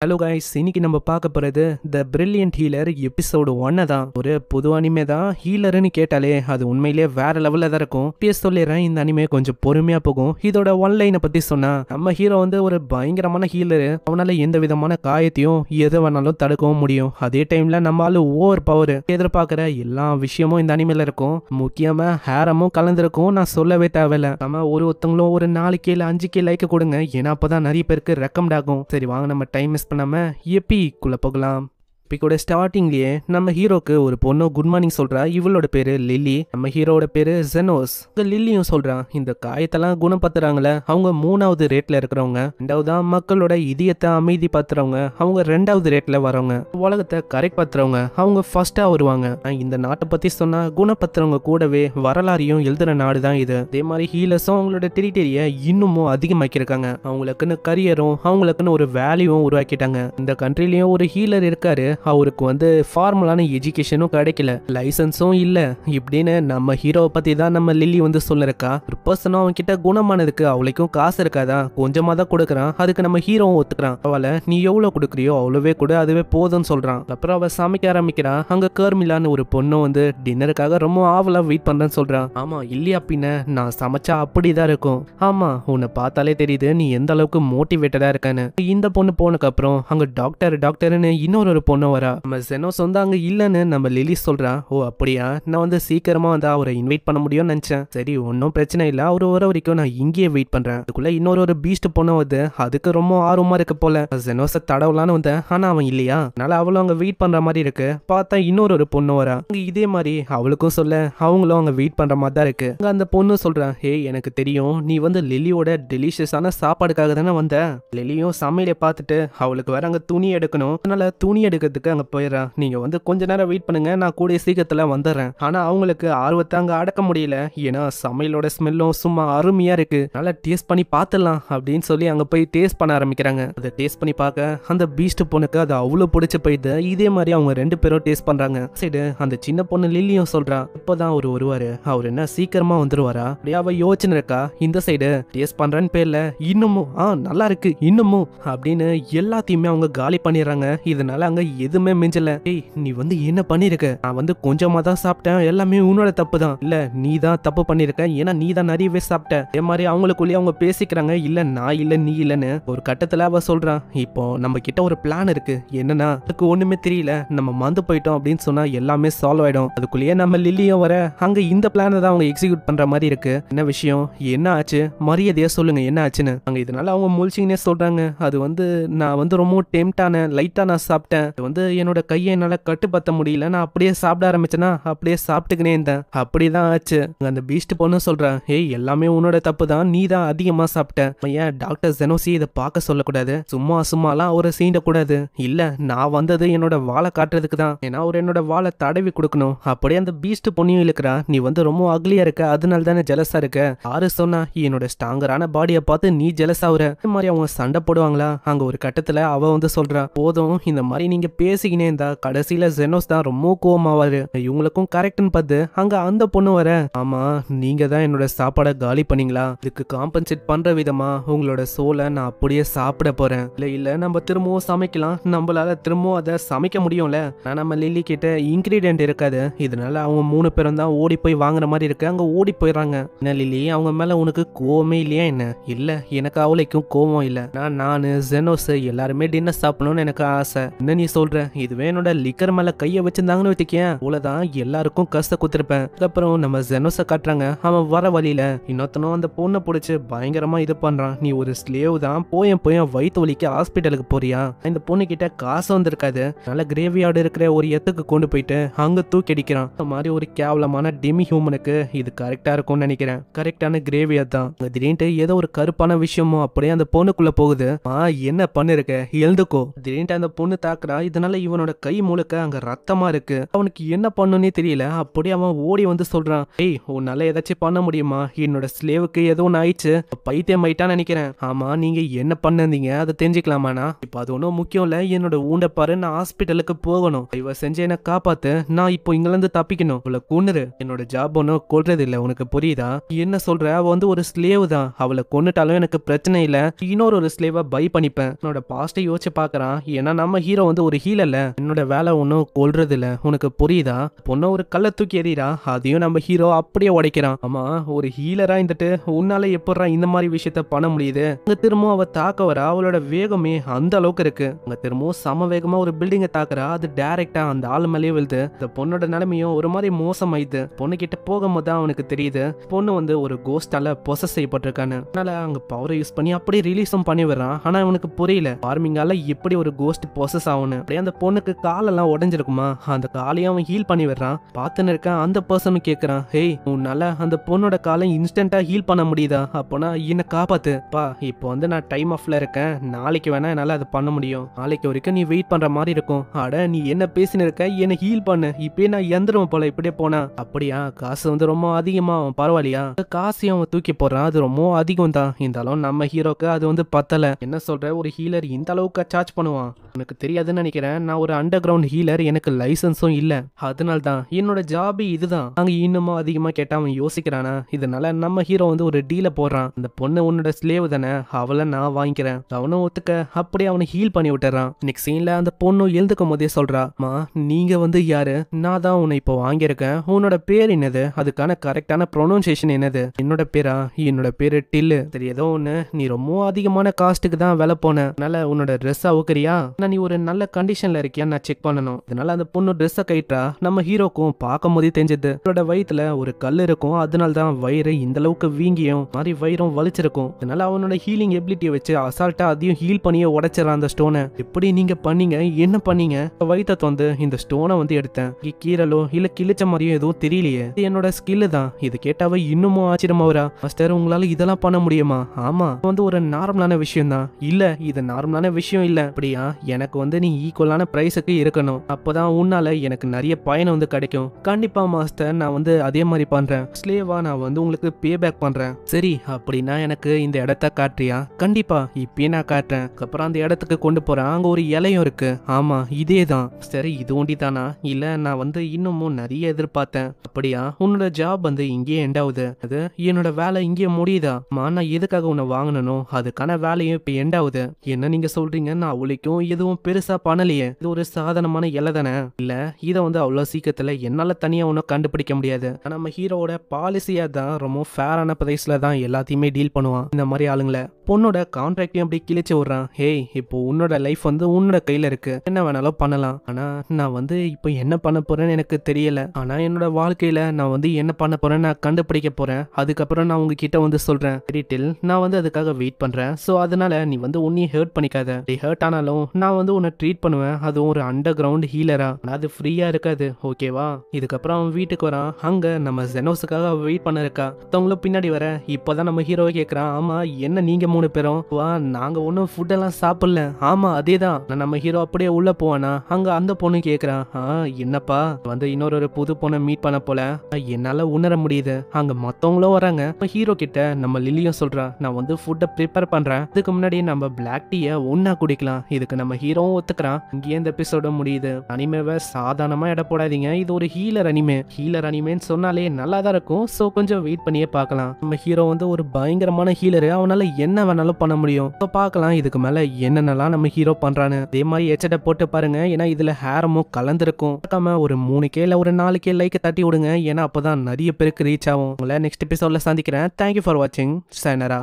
Hello guys, இன்னைக்கு நம்ம பார்க்க போறது த பிரில்லியன்ட் ஹீலர் எபிசோடு 1 தான். ஒரு புது அனிமே தான். ஹீலர்னு கேட்டாலே அது உண்மையிலேயே வேற லெவல்ல தான் இருக்கும். பேச சொல்லிடுறேன், இந்த அனிமே கொஞ்சம் பொறுமையா போகும். இதோட ஒன்லைனை பத்தி சொன்னா, நம்ம ஹீரோ வந்து ஒரு பயங்கரமான ஹீலரு. அவனால எந்த விதமான காயத்தையும் எது வேணாலும் தடுக்கவும் முடியும். அதே டைம்ல நம்மளால ஓவர் பவர் எதிர்பார்க்கிற எல்லா விஷயமும் இந்த அனிமேல இருக்கும். முக்கியமா ஹேரமும் கலந்துருக்கும். நான் சொல்லவே தேவையில்ல. நம்ம ஒருத்தங்களும் ஒரு 4K 5K லைக் கொடுங்க, ஏன்னா அப்பதான் நிறைய பேருக்கு ரெக்கமெண்ட் ஆகும். சரி வாங்க, நம்ம டைம் பண்ணாம எப்பிக்குள்ள போகலாம். எப்பிக்கோட ஸ்டார்டிங்லயே நம்ம ஹீரோக்கு ஒரு பொண்ணு குட் மார்னிங் சொல்றா. இவளோட பேரு லில்லி. நம்ம ஹீரோட பேரு ஜெனோஸ். லில்லியும் சொல்றான், இந்த காயத்தெல்லாம் குணப்படுத்துறாங்களே அவங்க 3வது ரேட்ல இருக்கிறவங்க, 2வது மக்களோட இதயத்தை அமைதி பத்துறவங்க அவங்க 2வது ரேட்ல வரவங்க, உலகத்தை கரெக்ட் பத்துறவங்க அவங்க ஃபர்ஸ்டா வருவாங்க. இந்த நாட்டை பத்தி சொன்னா குணப்படுத்துறவங்க கூடவே வரலாறையும் எழுதுற நாடு தான் இது. அதே மாதிரி ஹீலர்ஸும் அவங்களோட டெரிட்டரிய இன்னமும் அதிகமாக்கியிருக்காங்க. அவங்களுக்குன்னு கரியரும் அவங்களுக்குன்னு ஒரு வேல்யூவும் உருவாக்கிட்டாங்க. இந்த கண்ட்ரிலயும் ஒரு ஹீலர் இருக்காரு. அவருக்கு வந்து ஃபார்மலான எஜுகேஷனும் கிடைக்கல, லைசன்ஸும் இல்ல. இப்படின்னு நம்ம ஹீரோவை பத்தி தான் நம்ம லில்லி வந்து சொல்லிருக்கா. ஒரு பர்சனும் அவன் கிட்ட குணமானதுக்கு அவளுக்கும் காசு இருக்காதா, கொஞ்சமா தான் கொடுக்குறான். அதுக்கு நம்ம ஹீரோவும் ஒத்துக்கிறான். அவளை நீ எவ்வளவு கொடுக்குறியோ அவ்வளவே கூட, அதுவே போதும்னு சொல்றான். அப்புறம் அவ சமைக்க ஆரம்பிக்கிறான். அங்க கர்மிலான்னு ஒரு பொண்ணு வந்து டின்னருக்காக ரொம்ப ஆவலா வெயிட் பண்றேன்னு சொல்றான். ஆமா இல்லையா பின்ன, நான் சமைச்சா அப்படிதான் இருக்கும். ஆமா உன்னை பார்த்தாலே தெரியுது நீ எந்த அளவுக்கு மோட்டிவேட்டடா இருக்கன்னு. இந்த பொண்ணு போனதுக்கு அப்புறம் அங்க டாக்டர்னு இன்னொரு பொண்ணு வரா. நம்ம ஜெனோஸ் வந்து அங்க இல்லன்னு நம்ம லிலி சொல்றா. ஓ அப்படியா, நான் வந்து சீக்கிரமா வந்து அவரை இன்வைட் பண்ண முடியும்னு நினைச்சேன். சரி ஒன்னும் பிரச்சனை இல்ல, அவரு வர வரைக்கும் நான் இங்கேயே வெயிட் பண்றேன். அதுக்குள்ள இன்னொரு பீஸ்ட் பொண்ணு வந்து அதுக்கு ரொம்ப ஆர்வமா இருக்கு போல. ஜெனோஸ தடவலான்னு வந்தேன், ஆனா அவன் இல்லையா, அதனால அவளும் அங்க வெயிட் பண்ற மாதிரி இருக்கு. பார்த்தா இன்னொரு பொண்ணு வரா. இதே மாதிரி அவளுக்கும் சொல்ல அவங்களும் அங்க வெயிட் பண்ற மாதிரி தான் இருக்கு. அந்த பொண்ணு சொல்றான், ஹே எனக்கு தெரியும் நீ வந்து லில்லியோட டெலிஷியஸான சாப்பாடுக்காக தானே வந்த. லில்லியும் சமையலை பார்த்துட்டு அவளுக்கு வேற அங்க துணி எடுக்கணும், அதனால துணி எடுக்கிறதுக்கு அங்க போயிடறா. நீங்க வந்து கொஞ்ச நேரம் வெயிட் பண்ணுங்க, நான் கூடிய சீக்கிரத்துல வந்துடுறேன். ஆனா அவங்களுக்கு ஆர்வத்தை அங்க அடக்க முடியல, ஏன்னா சமையலோட ஸ்மெல்லும் சும்மா அருமையா இருக்கு, நல்லா டேஸ்ட் பண்ணி பார்த்துடலாம் அப்படின்னு சொல்லி அங்க போய் டேஸ்ட் பண்ண ஆரம்பிக்கிறாங்க. அதை டேஸ்ட் பண்ணி பார்க்க அந்த பீஸ்ட் பொண்ணுக்கு அது அவ்வளவு பிடிச்சு போயிடுது. இதே மாதிரி அவங்க 2 பேரும் டேஸ்ட் பண்றாங்க. சரி அந்த சின்ன பொண்ணு லில்லியும் சொல்றா, இப்பதான் அவரு வருவாரு, அவர் என்ன சீக்கிரமா வந்துருவாரா. அப்படியே அவ யோசனை இருக்கா. இந்த சைடு டேஸ்ட் பண்றேன்னு பேர்ல இன்னமும் நல்லா இருக்கு இன்னமும் அப்படின்னு எல்லாத்தையுமே அவங்க காலி பண்ணிடுறாங்க. இதனால அங்க எதுவுமே மிஞ்சல. ஏய் நீ வந்து என்ன பண்ணிருக்க, நான் வந்து கொஞ்சமா தான் சாப்பிட்டேன், எல்லாமே உன்னோட தப்பு தான். இல்ல நீ தான் தப்பு பண்ணிருக்க, ஏன்னா நீ தான் நிறையவே சாப்பிட்ட. அதே மாதிரி அவங்களுக்குள்ளேயே அவங்க பேசிக்கிறாங்க. இல்ல நான் இல்ல நீ இல்லன்னு. ஒரு கட்டத்துல அவ சொல்றான், இப்போ நம்ம கிட்ட ஒரு பிளான் இருக்கு, என்னன்னா அதுக்கு ஒண்ணுமே தெரியல, நம்ம மந்து போயிட்டோம் அப்படின்னு சொன்னா எல்லாமே சால்வ் ஆயிடும். அதுக்குள்ளேயே நம்ம லில்லியும் வர அங்க இந்த பிளானை தான் அவங்க எக்ஸிக்யூட் பண்ற மாதிரி இருக்கு. என்ன விஷயம், என்ன ஆச்சு, மரியாதையா சொல்லுங்க என்ன ஆச்சுன்னு. அங்க இதனால அவங்க முழிச்சிங்கன்னே சொல்றாங்க. அது வந்து நான் வந்து ரொம்ப டெம்டான லைட்டா நான் சாப்பிட்டேன், அது வந்து என்னோட கையை என்னால கட்டுப்படுத்த முடியல, நான் அப்படியே சாப்பிட ஆரம்பிச்சேன்னா அப்படியே சாப்பிட்டுக்கினே இருந்தேன், அப்படிதான் ஆச்சு. அந்த பீஸ்ட் பொண்ணு சொல்றேன், ஏய் எல்லாமே உன்னோட தப்பு தான், நீ தான் அதிகமா சாப்பிட்ட. ஏன் டாக்டர் ஜெனோசி இதை பார்க்க சொல்லக்கூடாது, சும்மாலாம் அவரை சீண்டக்கூடாது. இல்ல நான் வந்தது என்னோட வாழை காட்டுறதுக்கு தான், ஏன்னா அவர் என்னோட வாழை தடவி கொடுக்கணும். அப்படியே அந்த பீஸ்ட் பொண்ணையும் இழுக்கிறா, நீ வந்து ரொம்ப அக்லியா இருக்க, அதனால தானே ஜெலஸா இருக்க. ஆறு சொன்னா என்னோட ஸ்ட்ராங்கரான பாடியை பார்த்து நீ ஜெலஸ் ஆகுற. இந்த மாதிரி அவங்க சண்டை போடுவாங்களா. அங்க ஒரு கட்டத்துல அவ வந்து சொல்றா, போதும் இந்த மாதிரி நீங்க பேசிக்கினே இருந்தா கடைசியில ஜெனோஸ் தான் ரொம்ப கோவமாவாரு. இவங்களுக்கும் கரெக்ட்னு பார்த்து அங்க அந்த பொண்ணு வர, ஆமா நீங்க தான் என்னோட சாப்பாடை காலி பண்ணீங்களா, இதுக்கு காம்பன்சேட் பண்ற விதமா உங்களோட சோலை நான் அப்படியே சாப்பிட போறேன். இல்ல நம்ம திரும்பவும் சமைக்கலாம், நம்மளால திரும்பவும் அதை சமைக்க முடியும்ல. நான் நம்ம லில்லி கிட்ட இன்கிரீடியன்ட் இருக்காது, இதனால அவங்க 3 பேரும் தான் ஓடி போய் வாங்குற மாதிரி இருக்கு. அங்க ஓடி போயிடுறாங்க. என்ன லில்லி அவங்க மேல உனக்கு கோவமே இல்லையா என்ன. இல்ல எனக்கு அவளைக்கும் கோவம் இல்ல, நானு ஜெனோஸ் எல்லாருமே டின்னர் சாப்பிடணும்னு எனக்கு ஆசை. என்ன நீ சொல்ற, இதுவே என்னோட லிக்கர் மேல கைய வச்சிருந்தாங்கன்னு வச்சுக்கேன், அவ்வளவுதான் எல்லாருக்கும் கஷ்ட குத்துருப்பேன். அதுக்கப்புறம் நம்ம ஜெனோஸ காட்டுறாங்க. அவன் வர வழியில இன்னொருத்தனும் அந்த பொண்ணை பிடிச்சு பயங்கரமா இது பண்றான். நீ ஒரு ஸ்லேவ் தான், போய் வயிற்று வலிக்கு ஹாஸ்பிட்டலுக்கு போறியா. இந்த பொண்ணு கிட்ட காசு வந்திருக்காது, நல்ல கிரேவியார்டு இருக்கிற ஒரு இடத்துக்கு கொண்டு போயிட்டு அங்க தூக்கி அடிக்கிறான். இந்த மாதிரி ஒரு கேவலமான டெமி ஹியூமனுக்கு இது கரெக்டா இருக்கும்னு நினைக்கிறேன். கரெக்டான கிரேவியார்ட் தான். திடீர்னு ஏதோ ஒரு கருப்பான விஷயமும் அப்படியே அந்த பொண்ணுக்குள்ள போகுது. என்ன பண்ணிருக்க எழுந்துக்கோ. திடீர்னு அந்த பொண்ணு தாக்குறா. இதை அதனால இவனோட கை முழுக்க அங்க ரத்தமா இருக்கு. அவனுக்கு என்ன பண்ணுன்னே தெரியல. அப்படியே அவன் ஓடி வந்து சொல்றான், ஏய் உன்னால ஏதாச்சும் பண்ண முடியுமா? என்னோட ஸ்லேவுக்கு ஏதோ ஒன்று ஆயிடுச்சு, பைத்தியம் ஆயிட்டான்னு நினைக்கிறேன். ஆமா நீங்க என்ன பண்ணீங்க அதை தெரிஞ்சுக்கலாமாண்ணா? இப்ப அது ஒன்றும் முக்கியம் இல்ல, என்னோட ஊண்ட பாரு, நான் ஹாஸ்பிட்டலுக்கு போகணும், இவ செஞ்சு என்ன காப்பாத்து, நான் இப்போ இங்கிருந்து தப்பிக்கணும், அவளை கொன்னுரு. என்னோட ஜாப் ஒன்றும் கொல்றது இல்ல, உனக்கு புரியுதா? என்ன சொல்ற? அவ வந்து ஒரு ஸ்லேவ் தான், அவளை கொன்னுட்டாலும் எனக்கு பிரச்சனை இல்ல, இன்னொரு ஒரு ஸ்லேவை பை பண்ணிப்பேன். என்னோட பாஸ்டை யோசிச்சு பாக்குறான். ஏன்னா நம்ம ஹீரோ வந்து ஒரு ஹீலர்ல, என்னோட வேலை ஒன்றும் கொல்றது இல்ல, உனக்கு புரியுதா? பொண்ணு ஒரு கல்லை தூக்கி எறிறா, அதையும் நம்ம ஹீரோ அப்படியே உடைக்கிறான். ஆமா ஒரு ஹீலரா இருந்துட்டு உன்னால எப்படா இந்த மாதிரி விஷயத்த பண்ண முடியுது? அங்க திரும்பவும் அவ தாக்க வரா, அவளோட வேகமே அந்த அளவுக்கு இருக்கு. அங்க திரும்பவும் சம வேகமா ஒரு பில்டிங்கை தாக்குறா, அது டைரக்டா அந்த ஆளு மேலேயே விழுது. இந்த பொண்ணோட நிலைமையும் ஒரு மாதிரி மோசமாயிடுது. பொண்ணு கிட்ட போகும்போது தான் அவனுக்கு தெரியுது பொண்ணு வந்து ஒரு கோஸ்டால பொசஸ் செய்யப்பட்டிருக்கான்னு. அதனால அங்க பவரை யூஸ் பண்ணி அப்படியே ரிலீஸும் பண்ணி விடுறான். ஆனா அவனுக்கு புரியல ஃபார்மிங்கால எப்படி ஒரு கோஸ்ட் பொசஸ் ஆகும்னு. அப்படியே அந்த பொண்ணுக்கு காலெல்லாம் உடஞ்சிருக்குமா, அந்த காலையும் அவன் ஹீல் பண்ணி விடுறான். பார்த்துன்னு இருக்கான். அந்த பர்சனும் கேட்கறான், ஹேய் உன்னால அந்த பொண்ணோட காலை இன்ஸ்டன்டா ஹீல் பண்ண முடியுதா? அப்போனா என்ன காப்பாத்து பா, இப்போ வந்து நான் டைம் ஆஃப்ல இருக்கேன், நாளைக்கு வேணா என்னால அதை பண்ண முடியும், நாளைக்கு வரைக்கும் நீ வெயிட் பண்ற மாதிரி இருக்கும். அட நீ என்ன பேசின்னு இருக்க, என்ன ஹீல் பண்ணு, இப்பயே நான் எந்திரம் போல இப்படியே போனா. அப்படியா, காசு வந்து ரொம்ப அதிகமா, பரவாயில்லையா? காசையும் அவன் தூக்கி போடுறான், அது ரொம்ப அதிகம் தான், இருந்தாலும் நம்ம ஹீரோக்கு அது வந்து பத்தல. என்ன சொல்ற, ஒரு ஹீலர் இந்த அளவுக்கு சார்ஜ் பண்ணுவான்? உனக்கு தெரியாதுன்னு நினைக்கிறேன், நான் ஒரு அண்டர் கிரவுண்ட் ஹீலர், எனக்கு லைசன்ஸும் இல்ல, அதனால தான் என்னோட ஜாபி இதுதான். அங்க இன்னமும் அதிகமா கேட்டா அவன் யோசிக்கிறானா. இதனால நம்ம ஹீரோ வந்து ஒரு டீல போடுறான், அந்த பொண்ணு உன்னோட ஸ்லேவ் தானே, அவளை நான் வாங்கிக்கிறேன். அவனும் ஒத்துக்க அப்படியே அவனை ஹீல் பண்ணி விட்டுறான். நெக்ஸ்ட் சீன்ல அந்த பொண்ணு எழுந்துக்கும் போதே சொல்றா, மா நீங்க வந்து யாரு? நான் தான் உன்னை இப்போ வாங்கியிருக்கேன், உன்னோட பேர் என்னது? அதுக்கான கரெக்டான ப்ரொனன்சியேஷன் என்னது? என்னோட பேரா? என்னோட பேரு டில்லு. சரி ஏதோ ஒண்ணு, நீ ரொம்ப அதிகமான காஸ்ட்டுக்கு தான் வேலை போன, அதனால உன்னோட ட்ரெஸ் அவுக்கறியா? நீ ஒரு நல்ல கண்டிஷன்ல இருக்கியா நான் செக் பண்ணணும். இதனால அந்த பொண்ணு ட்ரெஸ்ஸை கைட்டா. நம்ம ஹீரோக்கும் பார்க்கும் போதே தெரிஞ்சது அவரோட வயிற்றுல ஒரு கல் இருக்கும், அதனால தான் வயிறு இந்த அளவுக்கு வீங்கியும் மாதிரி வயிறும் வலிச்சிருக்கும். இதனால அவனோட ஹீலிங் எபிலிட்டியை வச்சு அசால்ட்டா அதையும் ஹீல் பண்ணியே உடைச்சிடறான் அந்த ஸ்டோனை. எப்படி நீங்க பண்ணீங்க, என்ன பண்ணீங்க? வயிற்ற வந்து இந்த ஸ்டோனை வந்து எடுத்தேன், கீரலோ இல்ல கிழிச்ச மாதிரியும் எதுவும் தெரியலையே, இது என்னோட ஸ்கில்லு தான். இது கேட்டாவே இன்னமும் ஆச்சரியமாவரா, மாஸ்டர் உங்களால இதெல்லாம் பண்ண முடியுமா? ஆமா வந்து ஒரு நார்மலான விஷயம் தான். இல்ல இது நார்மலான விஷயம் இல்ல. அப்படியா, எனக்கு வந்து நீ ஈக்குவலான பிரைஸுக்கு இருக்கணும், அப்பதான் உன்னால எனக்கு நிறைய பயன் வந்து கிடைக்கும். கண்டிப்பா மாஸ்டர், நான் வந்து அதே மாதிரி பண்றேன், ஸ்லேவா நான் வந்து உங்களுக்கு பே பேக் பண்றேன். சரி அப்படின்னா எனக்கு இந்த இடத்த காட்டுறியா? கண்டிப்பா இப்பயே நான் காட்டுறேன். அப்புறம் அந்த இடத்துக்கு கொண்டு போறேன், அங்க ஒரு இலையும் இருக்கு. ஆமா இதே தான். சரி இது ஒண்டி தானா? இல்ல நான் வந்து இன்னமும் நிறைய எதிர்பார்த்தேன். அப்படியா, உன்னோட ஜாப் வந்து இங்கேயே எண்ட் ஆகுது, அது என்னோட வேலை இங்கேயே முடியுதா? நான் எதுக்காக உன்னை வாங்கணும், அதுக்கான வேலையும் இப்ப எண்ட் ஆகுது. என்ன நீங்க சொல்றீங்க? நான் அவளுக்கும் எதுவும் பெருசா பண்ணலையே, இது ஒரு சாதாரணமான இலை தானே. இல்ல இதை வந்து அவ்வளவு சீக்கிரத்துல என்னால தனியா ஒன்னும் கண்டுபிடிக்க முடியாது. நம்ம ஹீரோட பாலிசியா தான் ரொம்ப ஃபேரான பிரைஸ்ல தான் எல்லாத்தையுமே டீல் பண்ணுவான். இந்த மாதிரி ஆளுங்களை பொண்ணோட கான்ட்ராக்டையும் அப்படி கிழிச்சு விடுறான். ஹேய் இப்போ உன்னோட லைஃப் வந்து உன்னோட கையில இருக்கு, என்ன வேணாலும் பண்ணலாம். ஆனா நான் வந்து இப்போ என்ன பண்ண போறேன்னு எனக்கு தெரியல. ஆனா என்னோட வாழ்க்கையில நான் வந்து என்ன பண்ண போறேன்னு நான் கண்டுபிடிக்க போறேன். அதுக்கப்புறம் நான் உங்ககிட்ட வந்து சொல்றேன். டீட்டெயில் நான் வந்து அதுக்காக வெயிட் பண்றேன். சோ அதனால நீ வந்து உன்னையும் ஹர்ட் பண்ணிக்காத. ஹர்ட் ஆனாலும் நான் வந்து உன்னை ட்ரீட் பண்ணுவேன், அதுவும் ஒரு அண்டர் கிரவுண்ட் ஹீலரா. ஆனா அது ஃப்ரீயா இருக்காது, ஓகேவா? இதுக்கப்புறம் அவன் வீட்டுக்கு வரான். அங்க நம்ம ஜெனோஸுக்காக வெயிட் பண்ண இருக்கா. அவங்களும் பின்னாடி வர. இப்போதான் நம்ம ஹீரோவை கேட்கறான், ஆமா என்ன நீங்க 3 பேரும் வா, நாங்க ஒன்னும் ஃபுட் எல்லாம் சாப்பிடல. ஆமா அதேதான். நம்ம ஹீரோ அப்படியே உள்ள போவானா, அங்க அந்த பொண்ணு கேக்குறான், என்னப்பா வந்து இன்னொரு புது பொண்ணை மீட் பண்ண போல, என்னால உணர முடியுது. அங்க மத்தவங்களும் வராங்க. ஹீரோ கிட்ட நம்ம லில்லியும் சொல்றா, நான் வந்து ஃபுட்டை ப்ரிப்பேர் பண்றேன், இதுக்கு முன்னாடி நம்ம பிளாக் டீயை ஒன்னா குடிக்கலாம். இதுக்கு நம்ம ஹீரோவும் ஒத்துக்கிறான். இங்கே இந்த எபிசோட முடியுது. அனிமேவை சாதாரணமா எடை போடாதீங்க, இது ஒரு ஹீலர் அனிமே. ஹீலர் அனிமேன்னு சொன்னாலே நல்லா தான் இருக்கும். சோ கொஞ்சம் வெயிட் பண்ணியே பார்க்கலாம். நம்ம ஹீரோ வந்து ஒரு பயங்கரமான ஹீலரு, அவனால என்ன வேணாலும் பண்ண முடியும். பார்க்கலாம் இதுக்கு மேல என்னென்னலாம் நம்ம ஹீரோ பண்றான்னு. அதே மாதிரி எச்சடை போட்டு பாருங்க, ஏன்னா இதுல ஹேரமும் கலந்துருக்கும். ஒரு 3K இல்ல ஒரு 4K லைக் தட்டி விடுங்க, ஏன்னா அப்பதான் நிறைய பேருக்கு ரீச் ஆகும். உங்களை நெக்ஸ்ட் எபிசோட்ல சந்திக்கிறேன். தேங்க்யூ ஃபார் வாட்சிங். சைனரா.